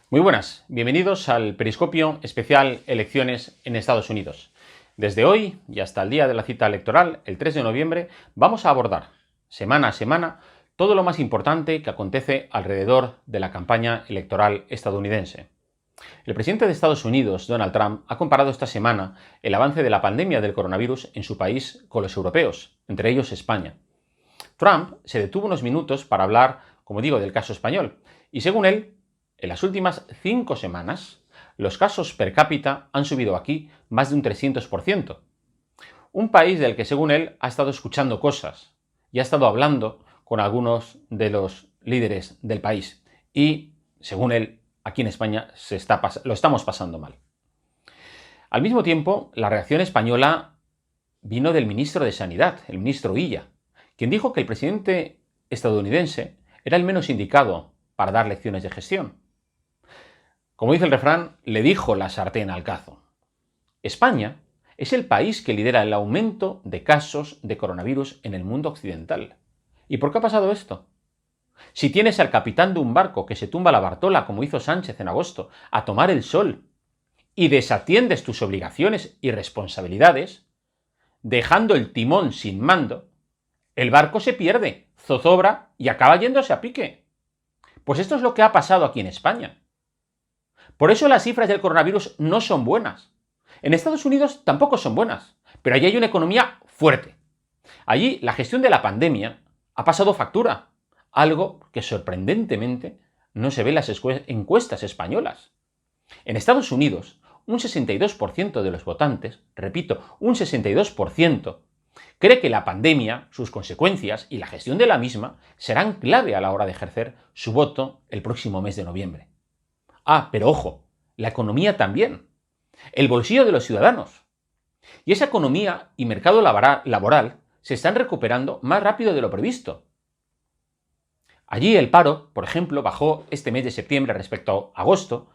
Muy buenas, bienvenidos al Periscopio especial Elecciones en Estados Unidos. Desde hoy y hasta el día de la cita electoral, el 3 de noviembre, vamos a abordar, semana a semana, todo lo más importante que acontece alrededor de la campaña electoral estadounidense. El presidente de Estados Unidos, Donald Trump, ha comparado esta semana el avance de la pandemia del coronavirus en su país con los europeos, entre ellos España. Trump se detuvo unos minutos para hablar, como digo, del caso español, y según él, en las últimas 5 semanas, los casos per cápita han subido aquí más de un 300%. Un país del que, según él, ha estado escuchando cosas y ha estado hablando con algunos de los líderes del país. Y, según él, aquí en España lo estamos pasando mal. Al mismo tiempo, la reacción española vino del ministro de Sanidad, el ministro Illa, quien dijo que el presidente estadounidense era el menos indicado para dar lecciones de gestión. Como dice el refrán, le dijo la sartén al cazo. España es el país que lidera el aumento de casos de coronavirus en el mundo occidental. ¿Y por qué ha pasado esto? Si tienes al capitán de un barco que se tumba la Bartola, como hizo Sánchez en agosto, a tomar el sol, y desatiendes tus obligaciones y responsabilidades, dejando el timón sin mando, el barco se pierde, zozobra y acaba yéndose a pique. Pues esto es lo que ha pasado aquí en España. Por eso las cifras del coronavirus no son buenas. En Estados Unidos tampoco son buenas, pero allí hay una economía fuerte. Allí la gestión de la pandemia ha pasado factura, algo que sorprendentemente no se ve en las encuestas españolas. En Estados Unidos, un 62% de los votantes, repito, un 62%, cree que la pandemia, sus consecuencias y la gestión de la misma serán clave a la hora de ejercer su voto el próximo mes de noviembre. Ah, pero ojo, la economía también, el bolsillo de los ciudadanos. Y esa economía y mercado laboral se están recuperando más rápido de lo previsto. Allí el paro, por ejemplo, bajó este mes de septiembre respecto a agosto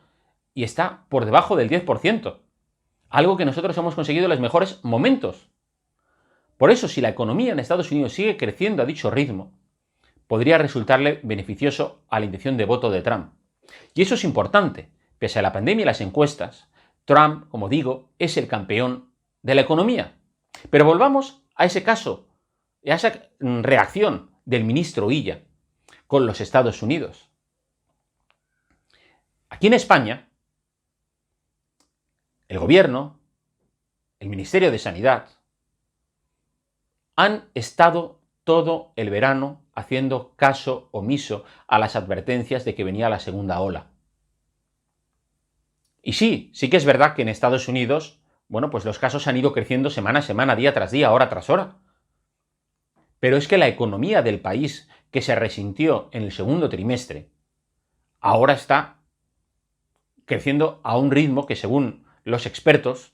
y está por debajo del 10%, algo que nosotros hemos conseguido en los mejores momentos. Por eso, si la economía en Estados Unidos sigue creciendo a dicho ritmo, podría resultarle beneficioso a la intención de voto de Trump. Y eso es importante. Pese a la pandemia y las encuestas, Trump, como digo, es el campeón de la economía. Pero volvamos a ese caso, a esa reacción del ministro Illa con los Estados Unidos. Aquí en España, el gobierno, el Ministerio de Sanidad, han estado todo el verano haciendo caso omiso a las advertencias de que venía la segunda ola. Y sí que es verdad que en Estados Unidos, pues los casos han ido creciendo semana a semana, día tras día, hora tras hora. Pero es que la economía del país, que se resintió en el segundo trimestre, ahora está creciendo a un ritmo que, según los expertos,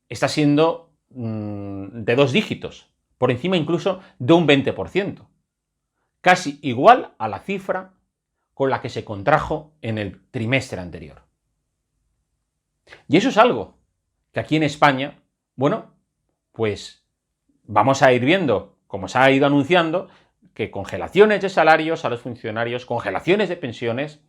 está siendo de 2 dígitos, por encima incluso de un 20%, casi igual a la cifra con la que se contrajo en el trimestre anterior. Y eso es algo que aquí en España, pues vamos a ir viendo, como se ha ido anunciando, que congelaciones de salarios a los funcionarios, congelaciones de pensiones,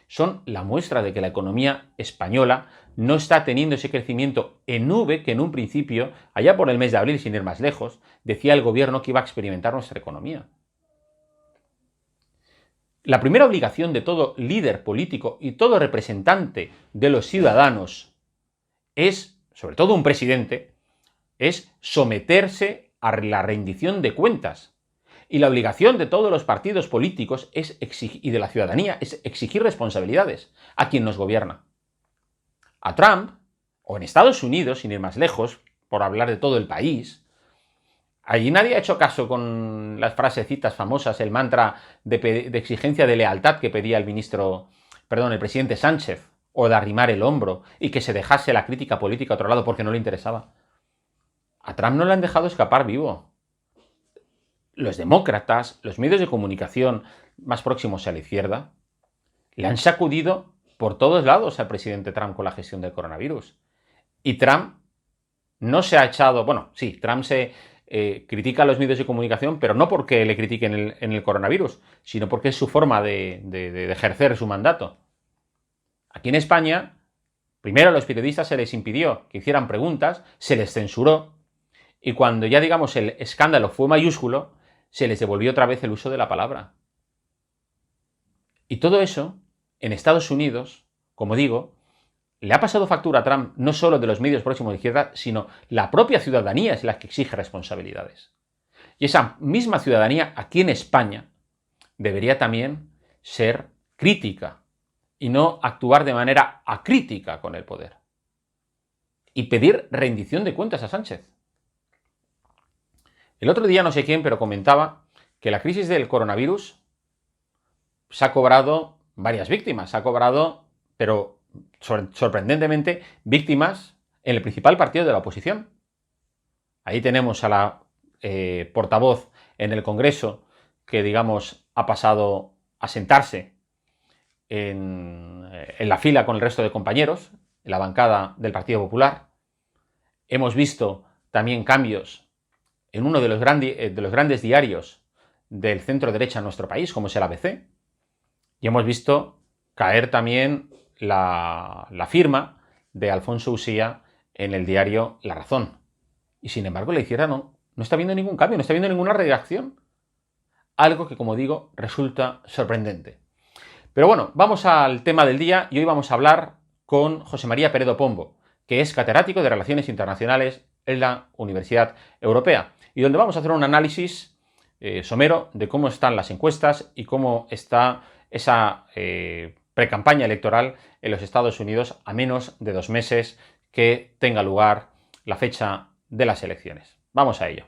son la muestra de que la economía española no está teniendo ese crecimiento en V que en un principio, allá por el mes de abril, sin ir más lejos, decía el gobierno que iba a experimentar nuestra economía. La primera obligación de todo líder político y todo representante de los ciudadanos es, sobre todo un presidente, es someterse a la rendición de cuentas. Y la obligación de todos los partidos políticos y de la ciudadanía es exigir responsabilidades a quien nos gobierna. A Trump, o en Estados Unidos, sin ir más lejos, por hablar de todo el país, allí nadie ha hecho caso con las frasecitas famosas, el mantra de exigencia de lealtad que pedía el presidente Sánchez, o de arrimar el hombro y que se dejase la crítica política a otro lado porque no le interesaba. A Trump no le han dejado escapar vivo. Los demócratas, los medios de comunicación más próximos a la izquierda, le han sacudido por todos lados al presidente Trump con la gestión del coronavirus. Y Trump no se ha echado... Trump se critica a los medios de comunicación, pero no porque le critiquen en el coronavirus, sino porque es su forma de ejercer su mandato. Aquí en España, primero a los periodistas se les impidió que hicieran preguntas, se les censuró, y cuando ya, digamos, el escándalo fue mayúsculo, se les devolvió otra vez el uso de la palabra. Y todo eso, en Estados Unidos, como digo, le ha pasado factura a Trump no solo de los medios próximos de izquierda, sino la propia ciudadanía es la que exige responsabilidades. Y esa misma ciudadanía aquí en España debería también ser crítica y no actuar de manera acrítica con el poder. Y pedir rendición de cuentas a Sánchez. El otro día no sé quién, pero comentaba que la crisis del coronavirus se ha cobrado varias víctimas. Se ha cobrado, pero sorprendentemente, víctimas en el principal partido de la oposición. Ahí tenemos a la portavoz en el Congreso que, digamos, ha pasado a sentarse en la fila con el resto de compañeros, en la bancada del Partido Popular. Hemos visto también cambios en uno de los grandes diarios del centro derecha en nuestro país, como es el ABC, y hemos visto caer también la firma de Alfonso Usía en el diario La Razón. Y sin embargo la izquierda no está viendo ningún cambio, no está viendo ninguna reacción. Algo que, como digo, resulta sorprendente. Pero bueno, vamos al tema del día y hoy vamos a hablar con José María Peredo Pombo, que es catedrático de Relaciones Internacionales en la Universidad Europea, y donde vamos a hacer un análisis somero de cómo están las encuestas y cómo está esa precampaña electoral en los Estados Unidos a menos de 2 meses que tenga lugar la fecha de las elecciones. Vamos a ello.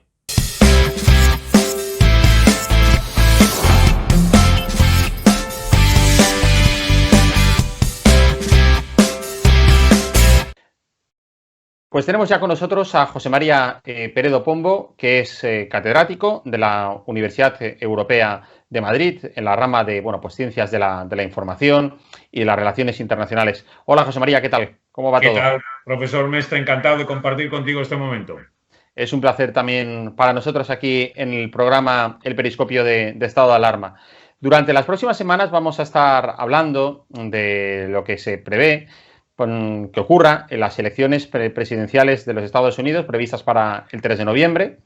Pues tenemos ya con nosotros a José María Peredo Pombo, que es catedrático de la Universidad Europea de Madrid, en la rama de ciencias de la información y de las relaciones internacionales. Hola José María, ¿qué tal? ¿Cómo va todo? ¿Qué tal, profesor Mestre? Encantado de compartir contigo este momento. Es un placer también para nosotros aquí en el programa El Periscopio de Estado de Alarma. Durante las próximas semanas vamos a estar hablando de lo que se prevé que ocurra en las elecciones presidenciales de los Estados Unidos previstas para el 3 de noviembre.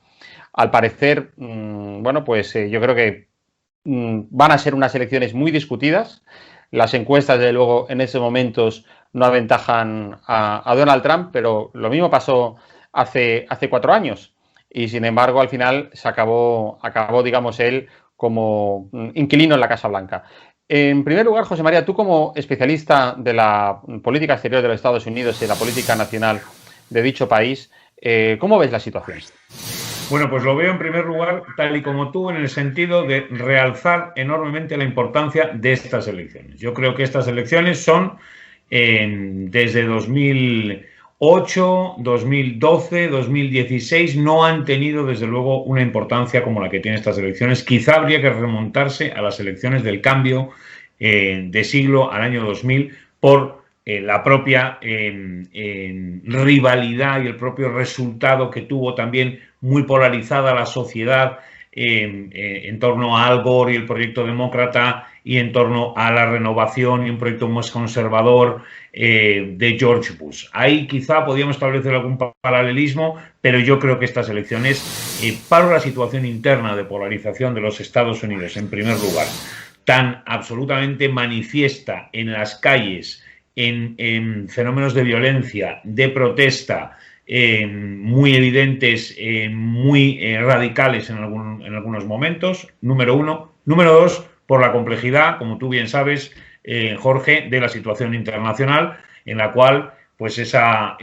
Al parecer, yo creo que van a ser unas elecciones muy discutidas. Las encuestas, desde luego, en esos momentos no aventajan a Donald Trump, pero lo mismo pasó hace 4 años. Y, sin embargo, al final se acabó, digamos, él como inquilino en la Casa Blanca. En primer lugar, José María, tú como especialista de la política exterior de los Estados Unidos y la política nacional de dicho país, ¿cómo ves la situación? Bueno, pues lo veo en primer lugar, tal y como tú, en el sentido de realzar enormemente la importancia de estas elecciones. Yo creo que estas elecciones son desde 2008, 2012, 2016, no han tenido desde luego una importancia como la que tienen estas elecciones. Quizá habría que remontarse a las elecciones del cambio de siglo, al año 2000, por la propia rivalidad y el propio resultado que tuvo también muy polarizada la sociedad en torno a Al Gore y el proyecto demócrata y en torno a la renovación y un proyecto más conservador de George Bush. Ahí quizá podríamos establecer algún paralelismo, pero yo creo que estas elecciones, para la situación interna de polarización de los Estados Unidos, en primer lugar, tan absolutamente manifiesta en las calles, en fenómenos de violencia, de protesta, muy evidentes, muy radicales en algunos momentos, número uno. Número dos, por la complejidad, como tú bien sabes, Jorge, de la situación internacional, en la cual pues esa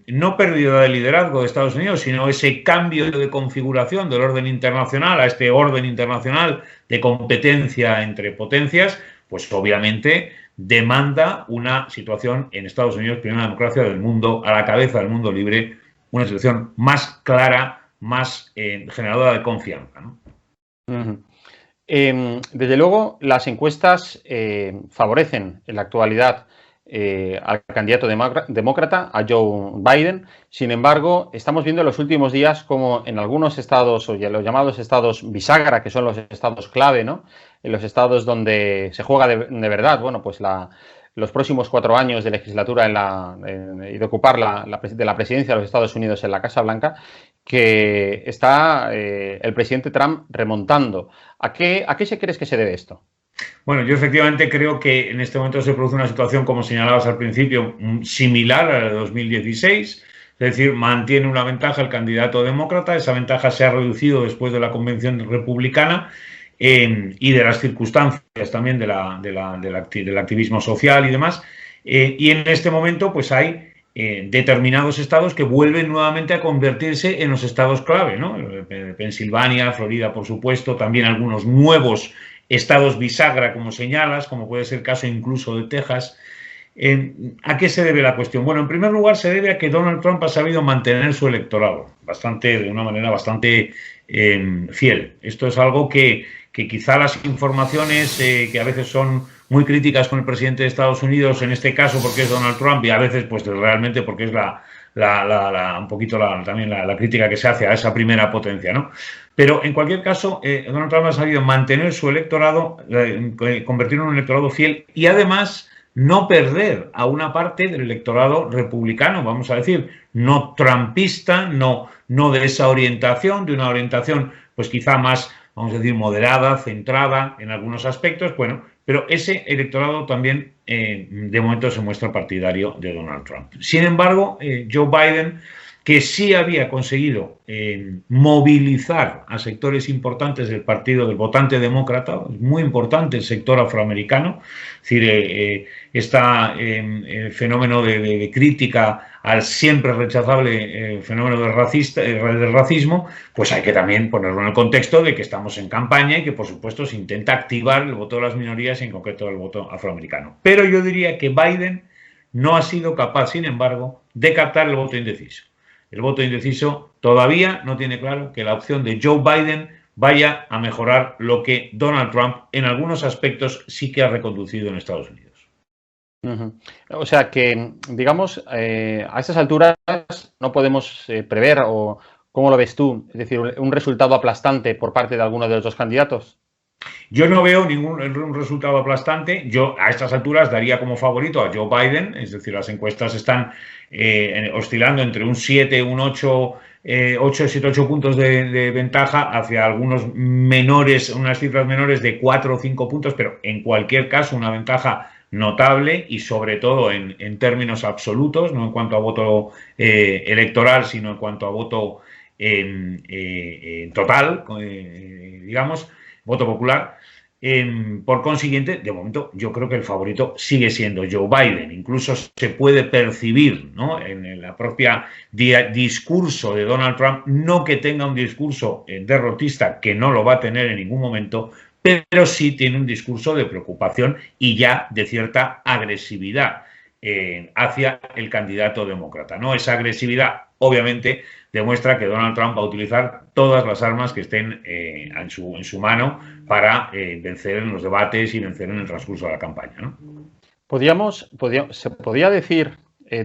no pérdida de liderazgo de Estados Unidos, sino ese cambio de configuración del orden internacional a este orden internacional de competencia entre potencias, pues obviamente demanda una situación en Estados Unidos, primera democracia del mundo, a la cabeza del mundo libre, una situación más clara, más generadora de confianza, ¿no? Desde luego, las encuestas favorecen en la actualidad al candidato demócrata, a Joe Biden. Sin embargo, estamos viendo en los últimos días como en algunos estados, o los llamados estados bisagra, que son los estados clave, ¿no? En los estados donde se juega de verdad, bueno, pues los próximos 4 años de legislatura y de ocupar de la presidencia de los Estados Unidos en la Casa Blanca, que está el presidente Trump remontando. ¿A qué se crees que se debe esto? Bueno, yo efectivamente creo que en este momento se produce una situación, como señalabas al principio, similar a la de 2016. Es decir, mantiene una ventaja el candidato demócrata. Esa ventaja se ha reducido después de la convención republicana y de las circunstancias también del activismo social y demás. Y en este momento, pues hay determinados estados que vuelven nuevamente a convertirse en los estados clave, ¿no? Pensilvania, Florida, por supuesto, también algunos nuevos estados bisagra, como señalas, como puede ser el caso incluso de Texas. ¿A qué se debe la cuestión? Bueno, en primer lugar se debe a que Donald Trump ha sabido mantener su electorado de una manera bastante fiel. Esto es algo que quizá las informaciones que a veces son muy críticas con el presidente de Estados Unidos, en este caso porque es Donald Trump y a veces pues realmente porque es un poquito también la crítica que se hace a esa primera potencia, ¿no? Pero en cualquier caso, Donald Trump ha sabido mantener su electorado, convertirlo en un electorado fiel y además no perder a una parte del electorado republicano, vamos a decir, no trumpista, no de esa orientación, de una orientación pues quizá más, vamos a decir, moderada, centrada en algunos aspectos, bueno, pero ese electorado también de momento se muestra partidario de Donald Trump. Sin embargo, Joe Biden, que sí había conseguido movilizar a sectores importantes del partido del votante demócrata, es muy importante el sector afroamericano, es decir, el fenómeno de crítica al siempre rechazable fenómeno del racismo, pues hay que también ponerlo en el contexto de que estamos en campaña y que por supuesto se intenta activar el voto de las minorías y en concreto el voto afroamericano. Pero yo diría que Biden no ha sido capaz, sin embargo, de captar el voto indeciso. El voto indeciso todavía no tiene claro que la opción de Joe Biden vaya a mejorar lo que Donald Trump en algunos aspectos sí que ha reconducido en Estados Unidos. O sea que, digamos, a estas alturas no podemos prever, o ¿cómo lo ves tú? Es decir, un resultado aplastante por parte de alguno de los dos candidatos. Yo no veo un resultado aplastante. Yo a estas alturas daría como favorito a Joe Biden, es decir, las encuestas están oscilando entre un 7, un 8, 7, 8 puntos de ventaja hacia algunos menores, unas cifras menores de 4 o 5 puntos, pero en cualquier caso una ventaja notable y sobre todo en términos absolutos, no en cuanto a voto electoral, sino en cuanto a voto total, digamos, voto popular. Por consiguiente, de momento, yo creo que el favorito sigue siendo Joe Biden. Incluso se puede percibir, ¿no?, en la propia discurso de Donald Trump, no que tenga un discurso derrotista, que no lo va a tener en ningún momento, pero sí tiene un discurso de preocupación y ya de cierta agresividad hacia el candidato demócrata, ¿no? Esa agresividad, obviamente, demuestra que Donald Trump va a utilizar todas las armas que estén en su mano para vencer en los debates y vencer en el transcurso de la campaña, ¿no? ¿Se podía decir,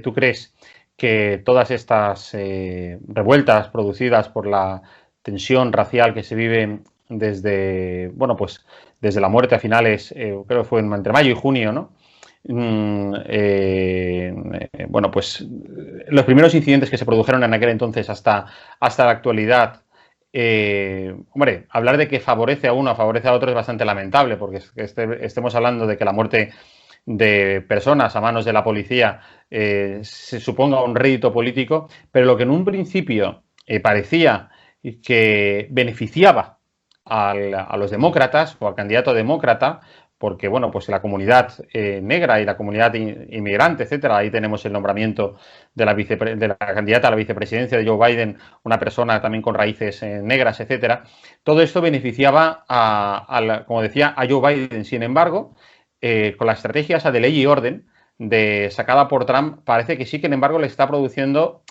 tú crees, que todas estas revueltas producidas por la tensión racial que se vive desde, bueno, pues desde la muerte a finales, creo que fue entre mayo y junio, ¿no? Bueno, pues los primeros incidentes que se produjeron en aquel entonces hasta la actualidad, hombre, hablar de que favorece a uno o favorece a otro es bastante lamentable, porque estemos hablando de que la muerte de personas a manos de la policía se suponga un rédito político, pero lo que en un principio parecía que beneficiaba a los demócratas o al candidato demócrata, porque, bueno, pues la comunidad negra y la comunidad inmigrante, etcétera, ahí tenemos el nombramiento de la candidata a la vicepresidencia de Joe Biden, una persona también con raíces negras, etcétera. Todo esto beneficiaba como decía, a Joe Biden. Sin embargo, con la estrategia esa de ley y orden sacada por Trump, parece que sí, que sin embargo le está produciendo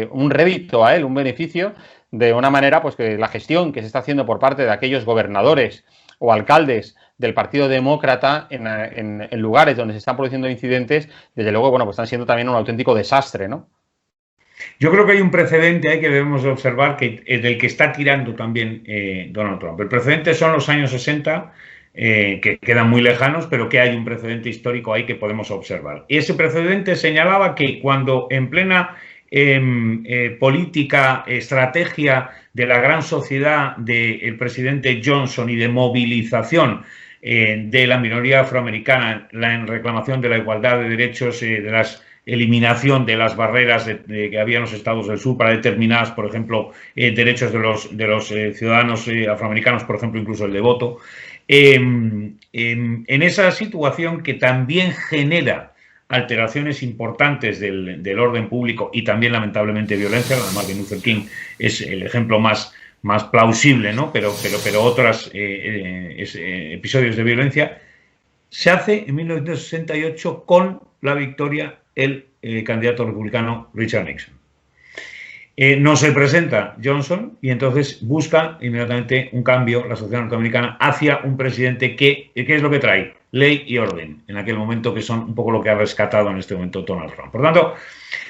un rédito a él, un beneficio, de una manera pues que la gestión que se está haciendo por parte de aquellos gobernadores o alcaldes del Partido Demócrata en lugares donde se están produciendo incidentes, desde luego, bueno, pues están siendo también un auténtico desastre, ¿no? Yo creo que hay un precedente ahí que debemos de observar, del que está tirando también Donald Trump. El precedente son los años 60, que quedan muy lejanos, pero que hay un precedente histórico ahí que podemos observar. Y ese precedente señalaba que cuando en plena política, estrategia de la gran sociedad del presidente Johnson y de movilización de la minoría afroamericana en reclamación de la igualdad de derechos, de la eliminación de las barreras que había en los estados del sur para determinadas, por ejemplo, derechos de los ciudadanos afroamericanos, por ejemplo, incluso el de voto, en esa situación que también genera alteraciones importantes del orden público y también, lamentablemente, violencia. La de Martin Luther King es el ejemplo más plausible, ¿no? Pero otros episodios de violencia, se hace en 1968 con la victoria el candidato republicano Richard Nixon. No se presenta Johnson y entonces busca inmediatamente un cambio la sociedad norteamericana hacia un presidente que, ¿qué es lo que trae? Ley y orden, en aquel momento, que son un poco lo que ha rescatado en este momento Donald Trump. Por tanto,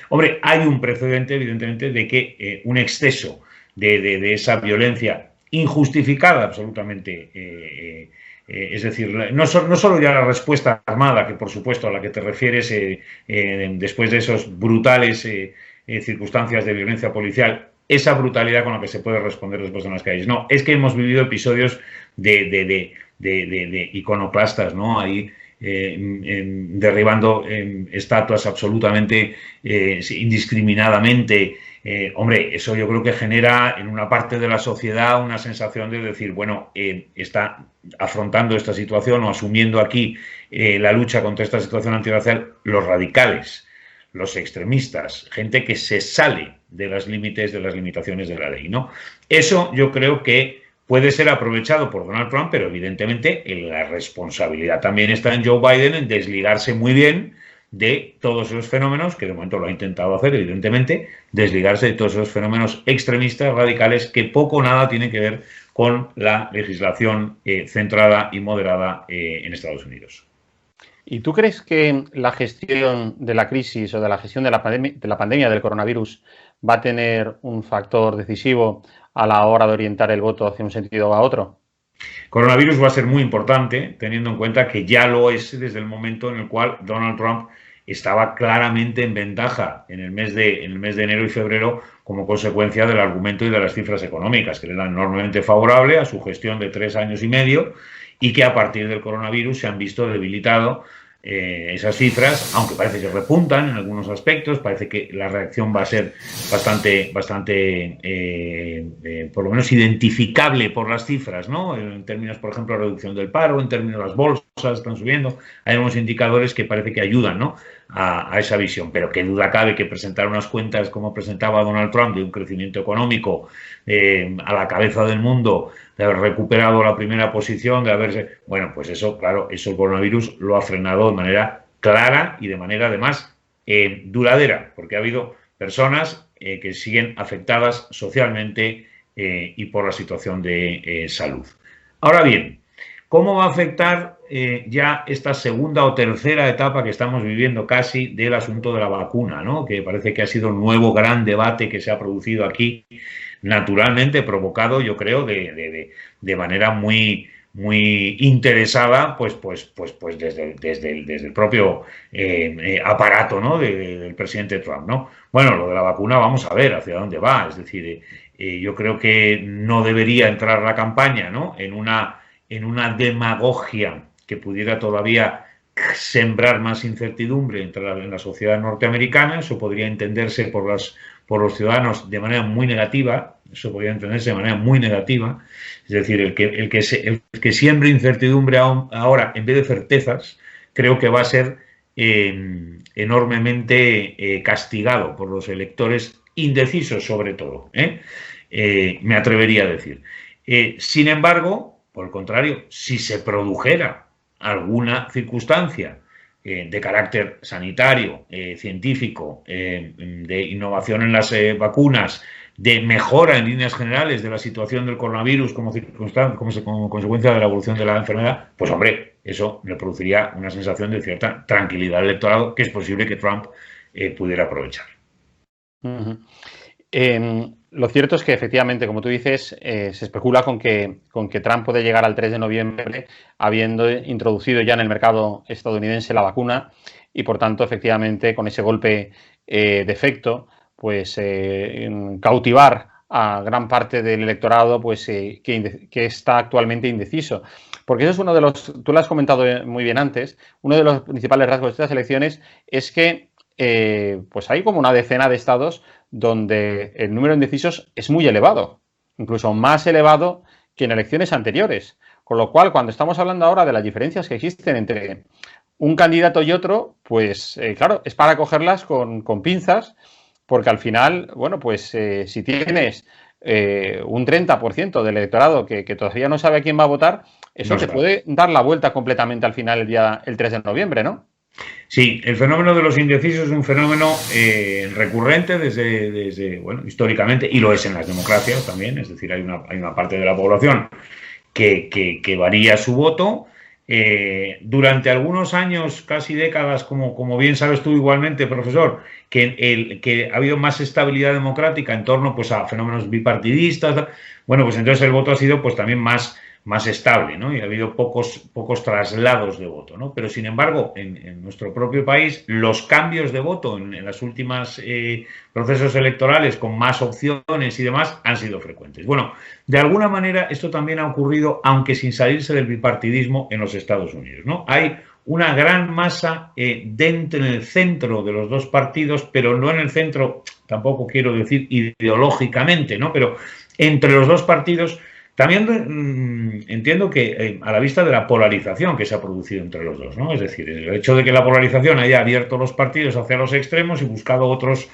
hombre, hay un precedente, evidentemente, de que un exceso de esa violencia injustificada absolutamente, es decir, no solo ya la respuesta armada, que por supuesto a la que te refieres después de esos brutales circunstancias de violencia policial, esa brutalidad con la que se puede responder después en las calles. No, es que hemos vivido episodios de iconoclastas, ¿no? Ahí derribando estatuas absolutamente indiscriminadamente. Hombre, eso yo creo que genera en una parte de la sociedad una sensación de decir, bueno, está afrontando esta situación o asumiendo aquí la lucha contra esta situación antirracial los radicales, los extremistas, gente que se sale de los límites, de las limitaciones de la ley, ¿no? Eso yo creo que puede ser aprovechado por Donald Trump, pero evidentemente la responsabilidad también está en Joe Biden en desligarse muy bien de todos esos fenómenos, que de momento lo ha intentado hacer, evidentemente, desligarse de todos esos fenómenos extremistas, radicales, que poco o nada tienen que ver con la legislación centrada y moderada en Estados Unidos. ¿Y tú crees que la gestión de la crisis o de la gestión de la pandemia del coronavirus va a tener un factor decisivo a la hora de orientar el voto hacia un sentido o a otro? Coronavirus va a ser muy importante, teniendo en cuenta que ya lo es desde el momento en el cual Donald Trump estaba claramente en ventaja en el mes de enero y febrero, como consecuencia del argumento y de las cifras económicas, que le eran enormemente favorable a su gestión de 3 años y medio, y que a partir del coronavirus se han visto debilitado esas cifras, aunque parece que repuntan en algunos aspectos. Parece que la reacción va a ser bastante por lo menos identificable por las cifras, ¿no? En términos, por ejemplo, de reducción del paro, en términos de las bolsas están subiendo. Hay unos indicadores que parece que ayudan, ¿no?, a esa visión, pero qué duda cabe que presentar unas cuentas como presentaba Donald Trump, de un crecimiento económico a la cabeza del mundo, de haber recuperado la primera posición, de haberse... Bueno, pues eso, claro, eso el coronavirus lo ha frenado de manera clara y de manera, además, duradera, porque ha habido personas que siguen afectadas socialmente y por la situación de salud. Ahora bien, ¿cómo va a afectar ya esta segunda o tercera etapa que estamos viviendo casi del asunto de la vacuna, ¿no?, que parece que ha sido un nuevo gran debate que se ha producido aquí, naturalmente provocado, yo creo, de manera muy interesada, pues desde el propio aparato, ¿no?, del presidente Trump, ¿no? Bueno, lo de la vacuna, vamos a ver hacia dónde va. Es decir, yo creo que no debería entrar la campaña, ¿no?, en una demagogia que pudiera todavía sembrar más incertidumbre en la sociedad norteamericana. Eso podría entenderse por los ciudadanos de manera muy negativa. Es decir, el que siembre incertidumbre ahora en vez de certezas, creo que va a ser enormemente castigado por los electores indecisos, sobre todo, me atrevería a decir. Sin embargo, por el contrario, si se produjera alguna circunstancia de carácter sanitario, científico, de innovación en las vacunas, de mejora en líneas generales de la situación del coronavirus como consecuencia de la evolución de la enfermedad, pues hombre, eso le produciría una sensación de cierta tranquilidad al electorado que es posible que Trump pudiera aprovechar. Lo cierto es que efectivamente, como tú dices, se especula con que Trump puede llegar al 3 de noviembre habiendo introducido ya en el mercado estadounidense la vacuna y, por tanto, efectivamente, con ese golpe de efecto, pues cautivar a gran parte del electorado pues que está actualmente indeciso. Porque eso es uno de los, tú lo has comentado muy bien antes, uno de los principales rasgos de estas elecciones es que pues hay como una decena de estados donde el número de indecisos es muy elevado, incluso más elevado que en elecciones anteriores. Con lo cual, cuando estamos hablando ahora de las diferencias que existen entre un candidato y otro, pues claro, es para cogerlas con pinzas, porque al final, bueno, pues si tienes un 30% del electorado que todavía no sabe a quién va a votar, eso No te sabe. puede dar la vuelta completamente al final el 3 de noviembre, ¿no? Sí, el fenómeno de los indecisos es un fenómeno recurrente bueno, históricamente, y lo es en las democracias también, es decir, hay una parte de la población que varía su voto. Durante algunos años, casi décadas, como bien sabes tú igualmente, profesor, que ha habido más estabilidad democrática en torno pues, a fenómenos bipartidistas, bueno, pues entonces el voto ha sido pues también más estable, ¿no? Y ha habido pocos traslados de voto, ¿no? Pero, sin embargo, en nuestro propio país, los cambios de voto en las últimas procesos electorales con más opciones y demás han sido frecuentes. Bueno, de alguna manera esto también ha ocurrido, aunque sin salirse del bipartidismo, en los Estados Unidos, ¿no? Hay una gran masa dentro, en el centro de los dos partidos, pero no en el centro, tampoco quiero decir ideológicamente, ¿no? Pero entre los dos partidos también entiendo que a la vista de la polarización que se ha producido entre los dos, ¿no? Es decir, el hecho de que la polarización haya abierto los partidos hacia los extremos y buscado otros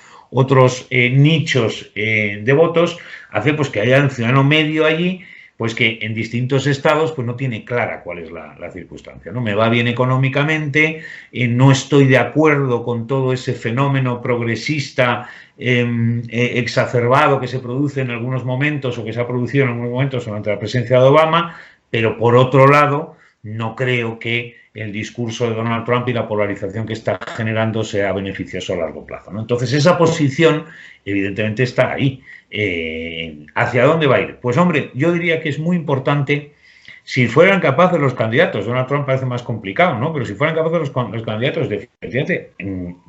nichos de votos, hace pues que haya un ciudadano medio allí pues que en distintos estados pues no tiene clara cuál es la circunstancia, ¿no? Me va bien económicamente, no estoy de acuerdo con todo ese fenómeno progresista exacerbado que se produce en algunos momentos o que se ha producido en algunos momentos durante la presencia de Obama, pero por otro lado no creo que el discurso de Donald Trump y la polarización que está generando sea beneficioso a largo plazo, ¿no? Entonces esa posición evidentemente está ahí. ¿Hacia dónde va a ir? Pues hombre, yo diría que es muy importante si fueran capaces los candidatos, Donald Trump parece más complicado, ¿no? Pero si fueran capaces los candidatos de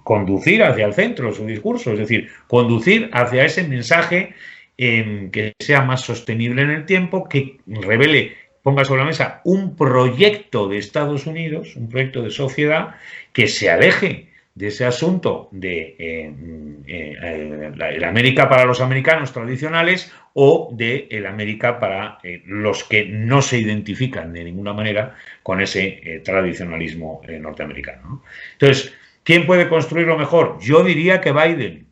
conducir hacia el centro su discurso, es decir, conducir hacia ese mensaje que sea más sostenible en el tiempo, que revele, ponga sobre la mesa un proyecto de Estados Unidos, un proyecto de sociedad que se aleje de ese asunto de el América para los americanos tradicionales o de el América para los que no se identifican de ninguna manera con ese tradicionalismo norteamericano, ¿no? Entonces, ¿quién puede construirlo mejor? Yo diría que Biden,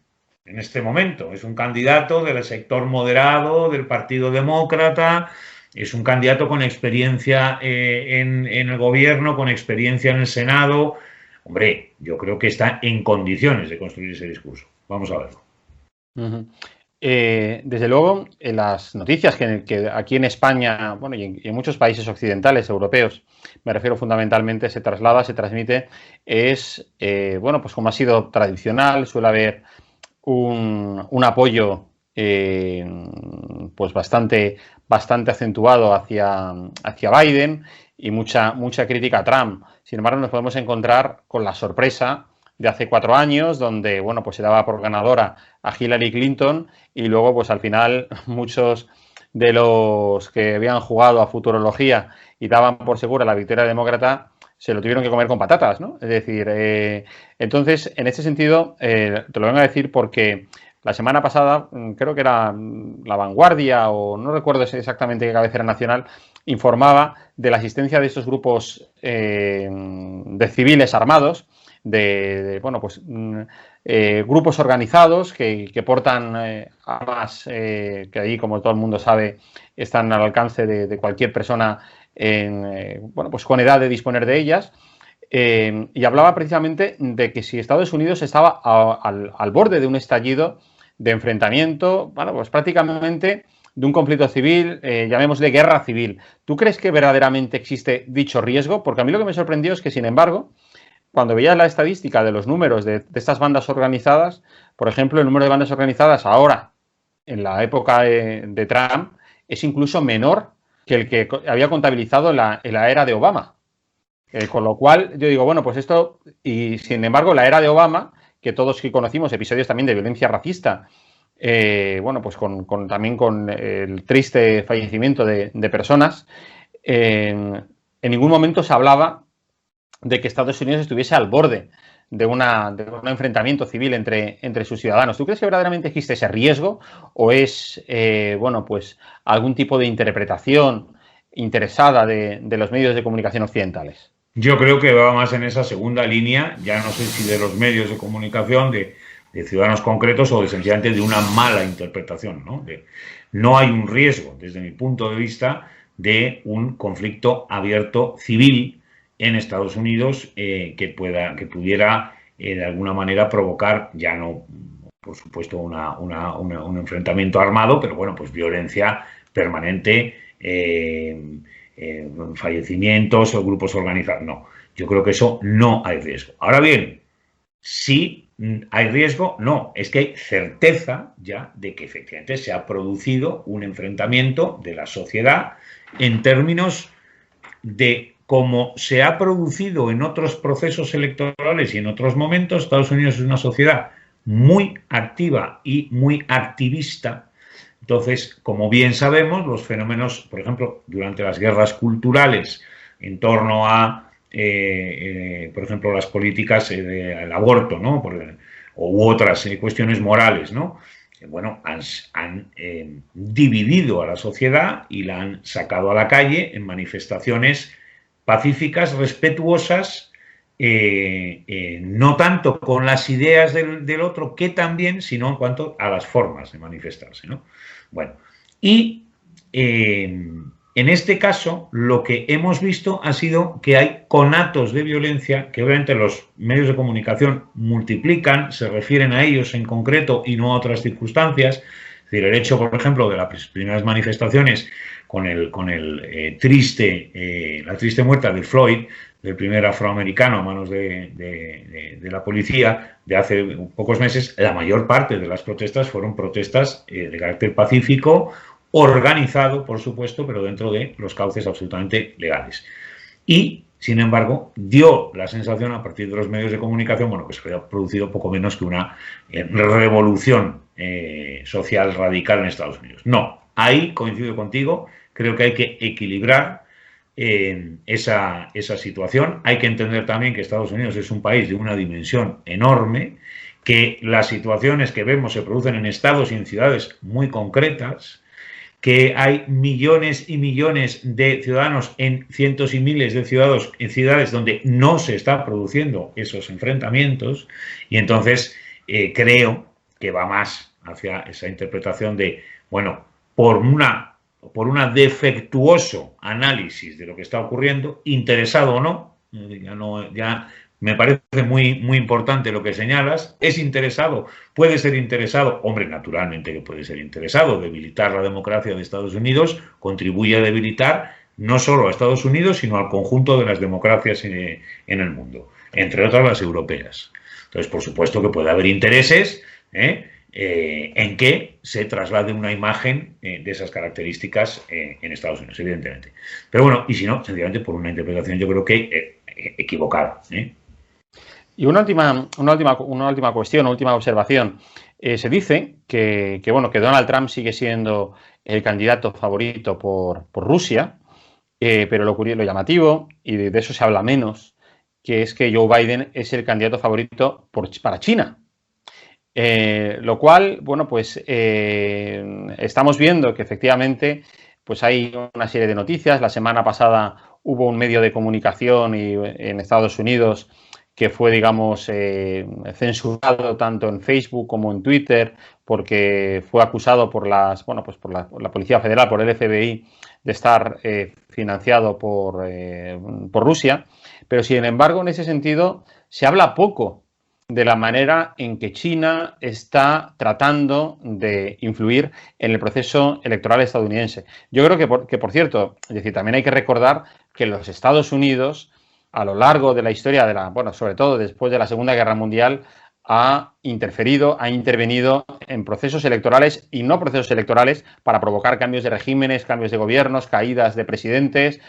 en este momento. Es un candidato del sector moderado, del Partido Demócrata, es un candidato con experiencia en el gobierno, con experiencia en el Senado. Hombre, yo creo que está en condiciones de construir ese discurso. Vamos a verlo. Desde luego, en las noticias que aquí en España, bueno, y en muchos países occidentales, europeos, me refiero fundamentalmente, se transmite, es, bueno, pues como ha sido tradicional, suele haber un apoyo pues bastante acentuado hacia Biden y mucha crítica a Trump. Sin embargo, nos podemos encontrar con la sorpresa de hace 4 años, donde, bueno, pues se daba por ganadora a Hillary Clinton y luego, pues al final, muchos de los que habían jugado a futurología y daban por segura la victoria demócrata se lo tuvieron que comer con patatas, ¿no? Es decir, entonces, en este sentido, te lo vengo a decir porque la semana pasada, creo que era La Vanguardia, o no recuerdo exactamente qué cabecera nacional, informaba de la asistencia de estos grupos de civiles armados, bueno, pues grupos organizados que portan armas que ahí, como todo el mundo sabe, están al alcance de cualquier persona bueno, pues con edad de disponer de ellas. Y hablaba precisamente de que si Estados Unidos estaba al borde de un estallido de enfrentamiento, bueno, pues prácticamente de un conflicto civil, llamémosle guerra civil. ¿Tú crees que verdaderamente existe dicho riesgo? Porque a mí lo que me sorprendió es que, sin embargo, cuando veías la estadística de los números de estas bandas organizadas, por ejemplo, el número de bandas organizadas ahora, en la época de Trump es incluso menor que el que había contabilizado en la era de Obama. Con lo cual, yo digo, bueno, pues esto, y sin embargo, la era de Obama, que todos que conocimos episodios también de violencia racista, bueno, pues también con el triste fallecimiento de personas, en ningún momento se hablaba de que Estados Unidos estuviese al borde de un enfrentamiento civil entre sus ciudadanos. ¿Tú crees que verdaderamente existe ese riesgo o es, bueno, pues algún tipo de interpretación interesada de los medios de comunicación occidentales? Yo creo que va más en esa segunda línea, ya no sé si de los medios de comunicación, de ciudadanos concretos o sencillamente de una mala interpretación, ¿no? No hay un riesgo, desde mi punto de vista, de un conflicto abierto civil en Estados Unidos que pudiera de alguna manera provocar, ya no, por supuesto, un enfrentamiento armado, pero bueno, pues violencia permanente, fallecimientos o grupos organizados. No, yo creo que eso no hay riesgo. Ahora bien, sí hay riesgo, no, es que hay certeza ya de que efectivamente se ha producido un enfrentamiento de la sociedad en términos de cómo se ha producido en otros procesos electorales y en otros momentos. Estados Unidos es una sociedad muy activa y muy activista. Entonces, como bien sabemos, los fenómenos, por ejemplo, durante las guerras culturales en torno a, por ejemplo, las políticas del aborto, ¿no? U otras cuestiones morales, ¿no? Bueno, han dividido a la sociedad y la han sacado a la calle en manifestaciones pacíficas, respetuosas, no tanto con las ideas del otro, que también, sino en cuanto a las formas de manifestarse, ¿no? Bueno, y en este caso lo que hemos visto ha sido que hay conatos de violencia que obviamente los medios de comunicación multiplican, se refieren a ellos en concreto y no a otras circunstancias. Es decir, el hecho, por ejemplo, de las primeras manifestaciones con la triste muerte de Floyd, del primer afroamericano a manos de la policía de hace pocos meses, la mayor parte de las protestas fueron protestas de carácter pacífico, organizado, por supuesto, pero dentro de los cauces absolutamente legales. Y, sin embargo, dio la sensación a partir de los medios de comunicación, bueno, que se había producido poco menos que una revolución social radical en Estados Unidos. No, ahí coincido contigo, creo que hay que equilibrar esa situación. Hay que entender también que Estados Unidos es un país de una dimensión enorme, que las situaciones que vemos se producen en estados y en ciudades muy concretas, que hay millones y millones de ciudadanos en cientos y miles de ciudadanos en ciudades donde no se están produciendo esos enfrentamientos, y entonces creo que va más hacia esa interpretación de, bueno, por una defectuoso análisis de lo que está ocurriendo, interesado o no, ya me parece muy, muy importante lo que señalas. ¿Es interesado? ¿Puede ser interesado? Hombre, naturalmente que puede ser interesado. Debilitar la democracia de Estados Unidos contribuye a debilitar no solo a Estados Unidos, sino al conjunto de las democracias en el mundo, entre otras las europeas. Entonces, por supuesto que puede haber intereses en que se traslade una imagen de esas características en Estados Unidos, evidentemente. Pero bueno, y si no, sencillamente por una interpretación yo creo que equivocada. Y una última cuestión, una última observación. Se dice que Donald Trump sigue siendo el candidato favorito por Rusia, pero lo llamativo, y de eso se habla menos, que es que Joe Biden es el candidato favorito para China. Lo cual, bueno, pues estamos viendo que efectivamente pues hay una serie de noticias. La semana pasada hubo un medio de comunicación en Estados Unidos que fue, digamos, censurado tanto en Facebook como en Twitter, porque fue acusado por la Policía Federal, por el FBI, de estar financiado por Rusia. Pero, sin embargo, en ese sentido, se habla poco de la manera en que China está tratando de influir en el proceso electoral estadounidense. Yo creo que por cierto, es decir, también hay que recordar que los Estados Unidos, a lo largo de la historia sobre todo después de la Segunda Guerra Mundial, ha interferido, ha intervenido en procesos electorales y no procesos electorales para provocar cambios de regímenes, cambios de gobiernos, caídas de presidentes,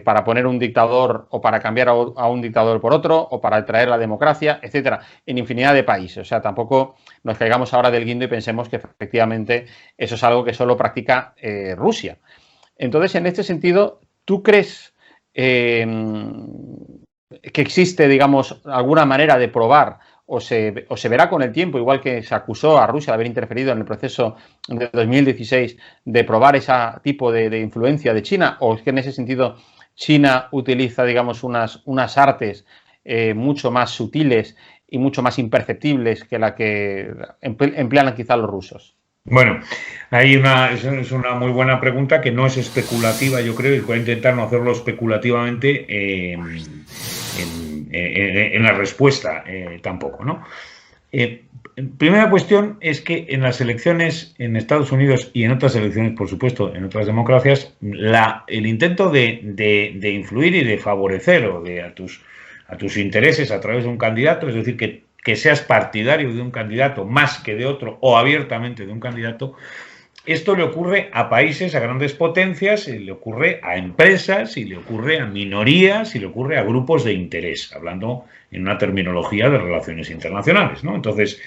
para poner un dictador o para cambiar a un dictador por otro o para traer la democracia, etcétera, en infinidad de países. O sea, tampoco nos caigamos ahora del guindo y pensemos que efectivamente eso es algo que solo practica Rusia. Entonces, en este sentido, ¿tú crees que existe, digamos, alguna manera de probar o se verá con el tiempo, igual que se acusó a Rusia de haber interferido en el proceso de 2016, de probar ese tipo de influencia de China? ¿O es que en ese sentido China utiliza, digamos, unas artes mucho más sutiles y mucho más imperceptibles que la que emplean quizá los rusos? Bueno, es una muy buena pregunta que no es especulativa, yo creo, y voy a intentar no hacerlo especulativamente en la respuesta tampoco, ¿no? Primera cuestión es que en las elecciones en Estados Unidos y en otras elecciones, por supuesto, en otras democracias, el intento de influir y de favorecer a tus intereses a través de un candidato, es decir, que seas partidario de un candidato más que de otro o abiertamente de un candidato, esto le ocurre a países, a grandes potencias, le ocurre a empresas, y le ocurre a minorías, y le ocurre a grupos de interés, hablando en una terminología de relaciones internacionales, ¿no? Entonces,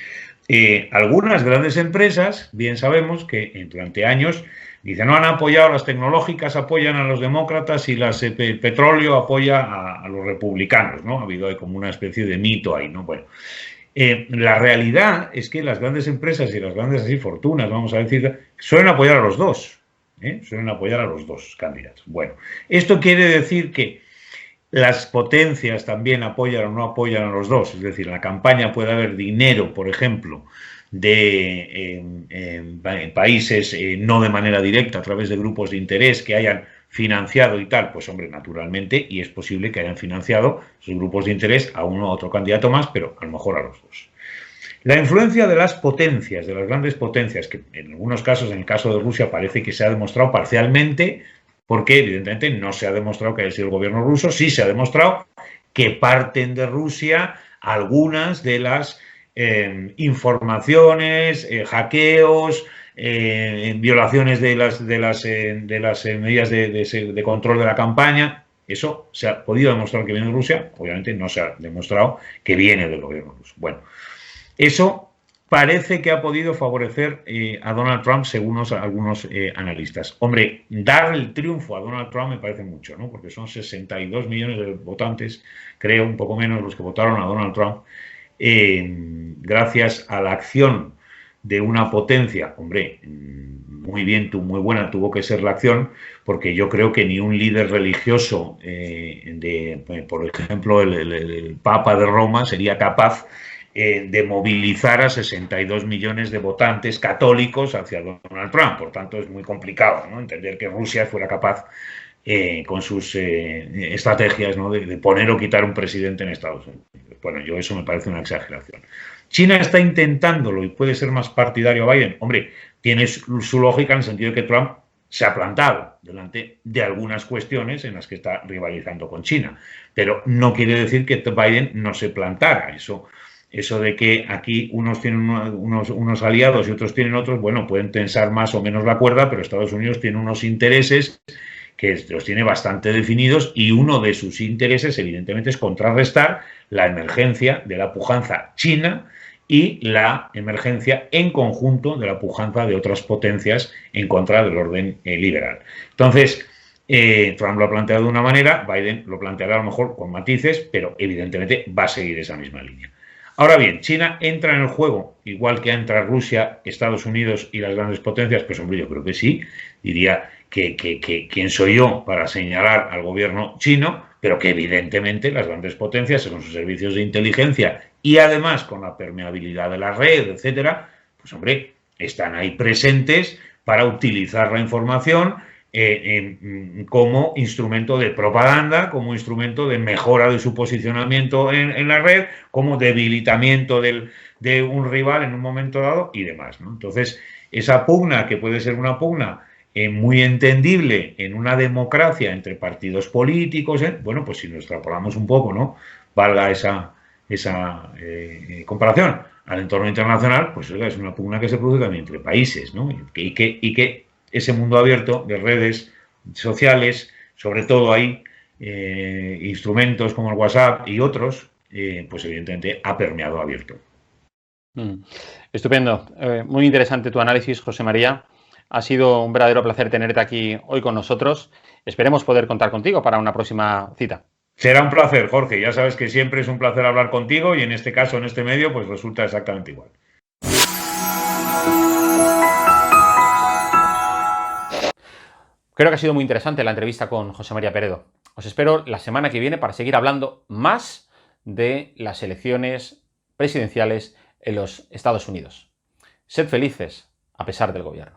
algunas grandes empresas, bien sabemos que durante años dicen, no han apoyado, las tecnológicas apoyan a los demócratas y el petróleo apoya a los republicanos, ¿no? Ha habido ahí como una especie de mito ahí, ¿no? Bueno, la realidad es que las grandes empresas y las grandes fortunas, vamos a decir, suelen apoyar a los dos, suelen apoyar a los dos candidatos. Bueno, esto quiere decir que las potencias también apoyan o no apoyan a los dos, es decir, en la campaña puede haber dinero, por ejemplo, de países no de manera directa, a través de grupos de interés que hayan financiado y tal, pues hombre, naturalmente, y es posible que hayan financiado sus grupos de interés a uno u otro candidato más, pero a lo mejor a los dos. La influencia de las potencias, de las grandes potencias, que en algunos casos, en el caso de Rusia, parece que se ha demostrado parcialmente, porque evidentemente no se ha demostrado que haya sido el gobierno ruso, sí se ha demostrado que parten de Rusia algunas de las informaciones, hackeos, violaciones de las medidas de control de la campaña. Eso se ha podido demostrar que viene de Rusia, obviamente no se ha demostrado que viene del gobierno ruso. Bueno, eso parece que ha podido favorecer a Donald Trump, según algunos analistas. Hombre, dar el triunfo a Donald Trump me parece mucho, ¿no? Porque son 62 millones de votantes, creo, un poco menos los que votaron a Donald Trump, gracias a la acción de una potencia. Hombre, muy bien, muy buena tuvo que ser la acción, porque yo creo que ni un líder religioso, por ejemplo, el Papa de Roma, sería capaz de movilizar a 62 millones de votantes católicos hacia Donald Trump. Por tanto, es muy complicado, ¿no?, entender que Rusia fuera capaz, con sus estrategias, ¿no?, de poner o quitar un presidente en Estados Unidos. Bueno, eso me parece una exageración. China está intentándolo y puede ser más partidario a Biden. Hombre, tiene su lógica en el sentido de que Trump se ha plantado delante de algunas cuestiones en las que está rivalizando con China. Pero no quiere decir que Biden no se plantara. Eso de que aquí unos tienen unos aliados y otros tienen otros, bueno, pueden tensar más o menos la cuerda, pero Estados Unidos tiene unos intereses que los tiene bastante definidos, y uno de sus intereses, evidentemente, es contrarrestar la emergencia de la pujanza china y la emergencia en conjunto de la pujanza de otras potencias en contra del orden liberal. Entonces, Trump lo ha planteado de una manera, Biden lo planteará a lo mejor con matices, pero evidentemente va a seguir esa misma línea. Ahora bien, China entra en el juego, igual que entra Rusia, Estados Unidos y las grandes potencias. Pues hombre, yo creo que sí. Diría que quién soy yo para señalar al gobierno chino, pero que evidentemente las grandes potencias, con sus servicios de inteligencia y además con la permeabilidad de la red, etcétera, pues hombre, están ahí presentes para utilizar la información como instrumento de propaganda, como instrumento de mejora de su posicionamiento en la red, como debilitamiento de un rival en un momento dado y demás, ¿no? Entonces, esa pugna, que puede ser una pugna muy entendible en una democracia entre partidos políticos, bueno, pues si lo extrapolamos un poco, ¿no?, valga esa comparación al entorno internacional, pues es una pugna que se produce también entre países, ¿no? Y que ese mundo abierto de redes sociales, sobre todo hay instrumentos como el WhatsApp y otros, pues evidentemente ha permeado abierto. Estupendo. Muy interesante tu análisis, José María. Ha sido un verdadero placer tenerte aquí hoy con nosotros. Esperemos poder contar contigo para una próxima cita. Será un placer, Jorge. Ya sabes que siempre es un placer hablar contigo y en este caso, en este medio, pues resulta exactamente igual. Creo que ha sido muy interesante la entrevista con José María Peredo. Os espero la semana que viene para seguir hablando más de las elecciones presidenciales en los Estados Unidos. Sed felices a pesar del gobierno.